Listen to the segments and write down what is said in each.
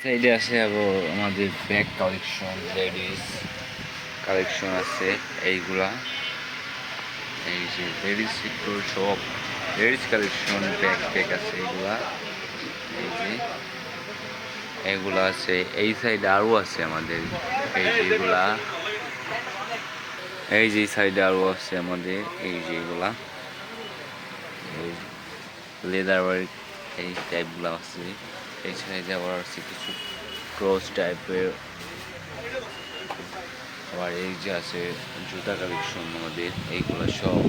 সাইডে আছে আমাদের ব্যাগ কালেকশন, লেডিস কালেকশন আছে এইগুলা। এই যে লেডিস একটু সব লেডিস কালেকশন ব্যাগ আছে এইগুলা। এই যে এগুলা আছে, এই সাইডে আরও আছে আমাদের। এই যেগুলা এই যে সাইডে আরও আছে আমাদের, এই যেগুলা লেদার ওয়ার্ক এই টাইপগুলো আছে। এই সাইডে আবার আছে কিছু ক্রস টাইপের। আবার এই যে আছে জুতা কালেকশন আমাদের, এইগুলো সব।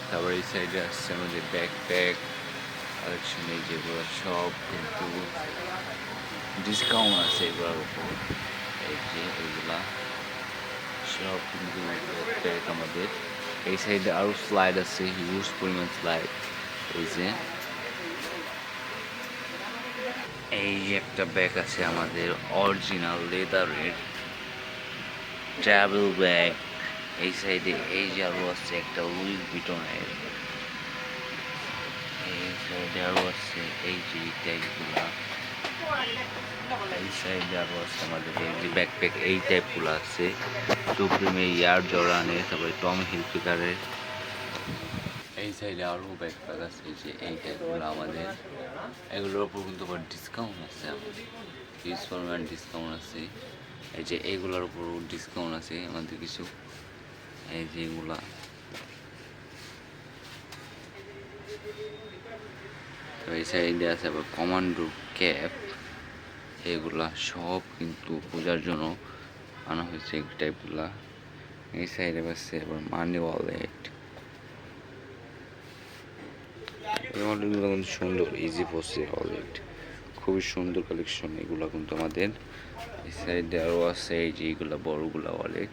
তারপর এই সাইডে আসছে আমাদের ব্যাকপ্যাক কালেকশন, এই যেগুলো সব কিন্তু ডিসকাউন্ট আছে এগুলোর উপর। এই যে এইগুলা সব কিন্তু ব্যাকপ্যাক আমাদের। এই সাইডে আরও স্লাইড আছে, হিউজ পরিমাণ স্লাইড। এই যে এই একটা ব্যাগ আছে আমাদের অরিজিনাল লেদারের ট্রাভেল ব্যাগ। এই সাইডে এই যে আরও আছে একটা লুই ভিটনের। এই সাইডে আরও আছে এই যে টাইপগুলা। এই সাইডে আরও আছে আমাদের এই যে ব্যাকপ্যাক এই টাইপগুলো আছে সুপ্রিমে, ইয়ার জর্ডানের, তারপরে টম হিলফিগারের। এই সাইডে আরও ব্যাকপ্যাক আছে এই যে এই টাইপগুলো আমাদের। এগুলোর উপর কিন্তু আবার ডিসকাউন্ট আছে আমাদের, হিউজ পরিমাণ ডিসকাউন্ট আছে। এই যে এইগুলোর উপর ডিসকাউন্ট আছে আমাদের কিছু। এই যে এগুলা এই সাইডে আছে আবার কমান্ডো ক্যাপ। এগুলা সব কিন্তু পূজার জন্য আনা হয়েছে এই টাইপগুলা। এই সাইডে আছে আবার মানি ওয়ালেট। এই ওয়ালেটগুলো কিন্তু সুন্দর, ইজি পসে ওয়ালেট, খুবই সুন্দর কালেকশন এগুলো কিন্তু আমাদের। এই সাইডে আরও আছে এই যে এইগুলা বড়গুলা ওয়ালেট।